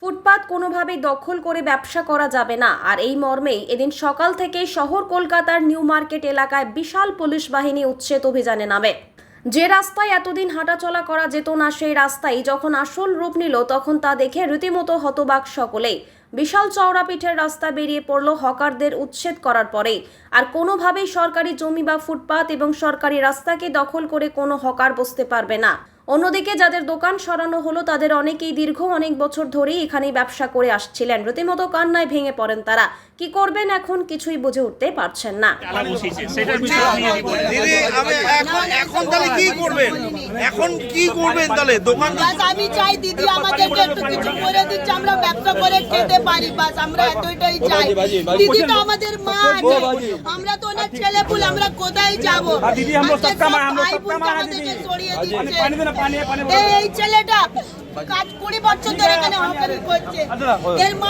ফুটপাত কোনোভাবেই দখল করে ব্যবসা করা যাবে না। আর এই মর্মেই এদিন সকাল থেকেই শহর কলকাতার নিউ মার্কেট এলাকায় বিশাল পুলিশ বাহিনী উচ্ছেদ অভিযানে নামে। যে রাস্তায় এতদিন হাঁটাচলা করা যেত না, সেই রাস্তায় যখন আসল রূপ নিল তখন তা দেখে রীতিমতো হতবাক সকলেই। বিশাল চওড়া পিঠের রাস্তা বেরিয়ে পড়ল হকারদের উচ্ছেদ করার পরেই। আর কোনোভাবেই সরকারি জমি বা ফুটপাত এবং সরকারি রাস্তাকে দখল করে কোনো হকার বসতে পারবে না। অন্যদিকে যাদের দোকান সরানো হলো তাদের অনেকেই দীর্ঘ অনেক বছর ধরেই এখানেই ব্যবসা করে আসছিলেন। রীতিমতো কান্নায় ভেঙে পড়েন তারা। কি করবেন এখন কিছুই বুঝে উঠতে পারছেন না। এখন তাহলে কি করবেন? এখন কি করবেন তাহলে? দোকান আমি চাই দিদি আমাদেরকে একটু কিছু করে দিচ্ছে, আমরা ব্যবসা করে খেতে পারি, বাস আমরা এতটাই চাই। দিদি তো আমাদের মা আছে, আমরা তো অনেক ছেলেপুলে, আমরা কোথায় যাবো? আমাদেরকে সরিয়ে দিচ্ছে। এই ছেলেটা কাজ 20 বছর ধরে এখানে হকারি করছে, এর মা